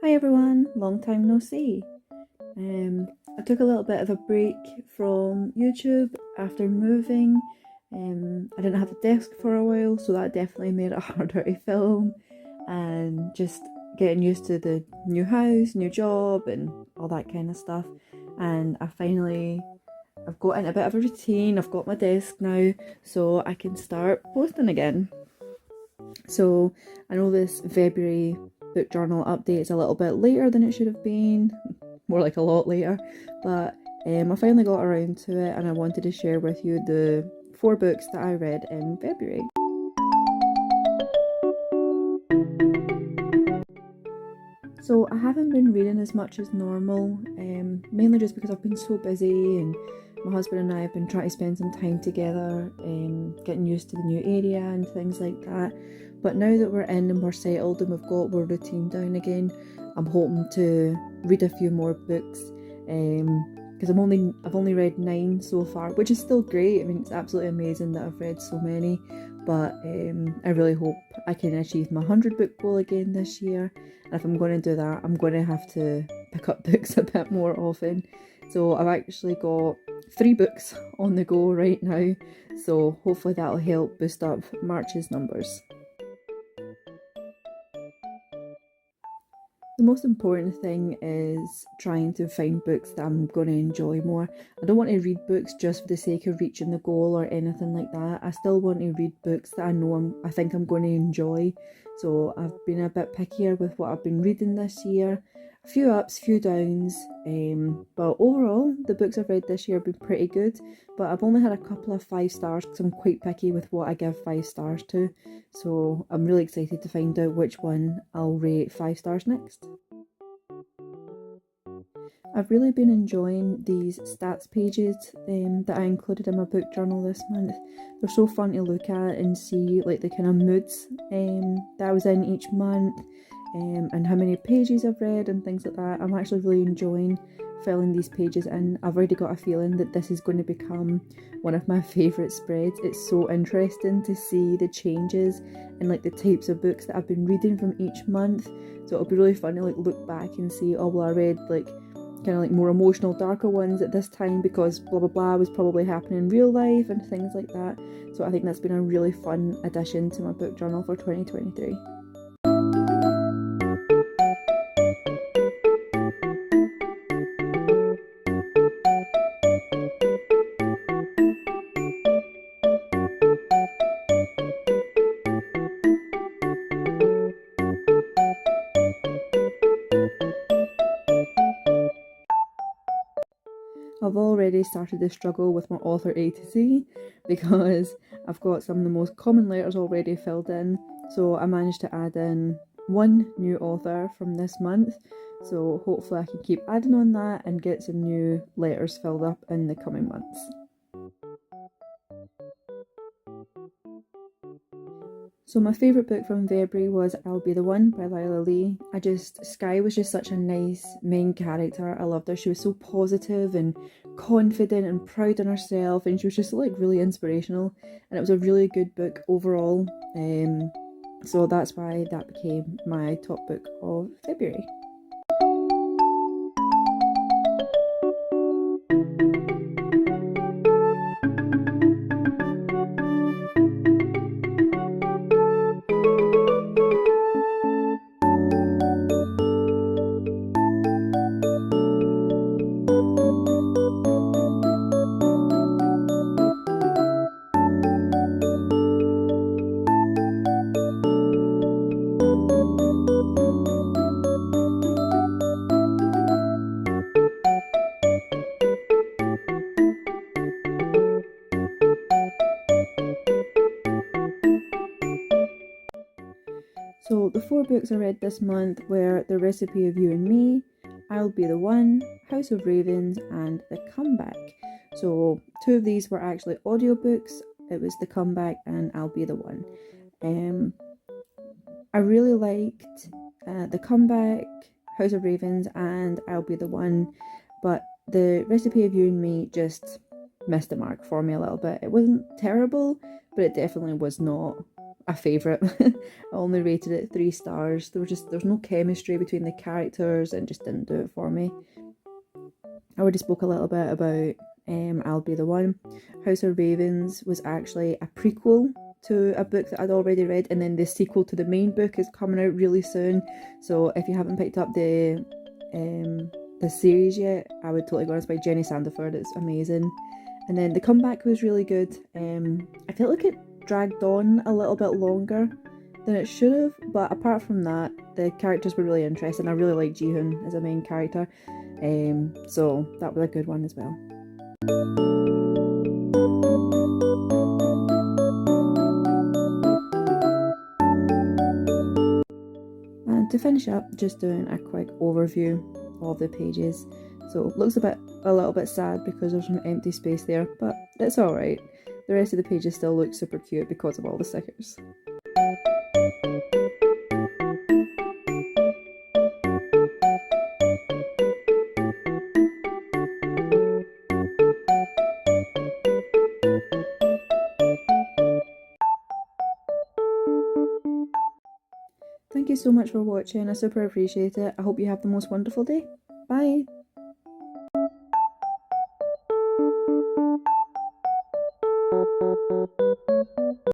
Hi everyone, long time no see. I took a little bit of a break from YouTube after moving. I didn't have a desk for a while, so that definitely made it harder to film, and just getting used to the new house, new job, and all that kind of stuff. And I've got in a bit of a routine. I've got my desk now, so I can start posting again. So I know this February book journal update is a little bit later than it should have been, more like a lot later, but I finally got around to it, and I wanted to share with you the 4 books that I read in February. So I haven't been reading as much as normal, mainly just because I've been so busy, and my husband and I have been trying to spend some time together, getting used to the new area and things like that. But now that we're in and we're settled and we've got our routine down again, I'm hoping to read a few more books, because I've only read 9 so far, which is still great. I mean, it's absolutely amazing that I've read so many, but I really hope I can achieve my 100 book goal again this year. And if I'm going to do that, I'm going to have to pick up books a bit more often. So I've actually got 3 books on the go right now, so hopefully that'll help boost up March's numbers. The most important thing is trying to find books that I'm going to enjoy more. I don't want to read books just for the sake of reaching the goal or anything like that. I still want to read books that I think I'm going to enjoy. So I've been a bit pickier with what I've been reading this year. A few ups, few downs, but overall the books I've read this year have been pretty good. But I've only had a couple of 5 stars because I'm quite picky with what I give 5 stars to. So I'm really excited to find out which one I'll rate 5 stars next. I've really been enjoying these stats pages that I included in my book journal this month. They're so fun to look at and see like the kind of moods that I was in each month, and how many pages I've read and things like that. I'm actually really enjoying filling these pages in. I've already got a feeling that this is going to become one of my favourite spreads. It's so interesting to see the changes and like the types of books that I've been reading from each month. So it'll be really fun to like look back and see, oh well, I read like kind of like more emotional, darker ones at this time because blah blah blah was probably happening in real life and things like that. So I think that's been a really fun addition to my book journal for 2023. I've already started to struggle with my author A to Z because I've got some of the most common letters already filled in. So I managed to add in 1 new author from this month. So hopefully I can keep adding on that and get some new letters filled up in the coming months. So my favourite book from February was I'll Be the One by Lila Lee. Skye was just such a nice main character. I loved her. She was so positive and confident and proud in herself, and she was just like really inspirational, and it was a really good book overall. So that's why that became my top book of February. So the 4 books I read this month were The Recipe of You and Me, I'll Be the One, House of Ravens, and The Comeback. So 2 of these were actually audiobooks. It was The Comeback and I'll Be the One. I really liked The Comeback, House of Ravens, and I'll Be the One, but The Recipe of You and Me just missed the mark for me a little bit. It wasn't terrible, but it definitely was not a favourite. I only rated it 3 stars. There's no chemistry between the characters and just didn't do it for me. I already spoke a little bit about I'll Be the One. House of Ravens was actually a prequel to a book that I'd already read, and then the sequel to the main book is coming out really soon. So if you haven't picked up the series yet, I would totally go on. It's by Jenny Sandiford. It's amazing. And then the comeback was really good. I felt like it dragged on a little bit longer than it should have, but apart from that, the characters were really interesting. I really like Ji-hoon as a main character, so that was a good one as well. And to finish up, just doing a quick overview of the pages. So it looks a little bit sad because there's an empty space there, but it's alright. The rest of the pages still look super cute because of all the stickers. Thank you so much for watching. I super appreciate it. I hope you have the most wonderful day. Bye!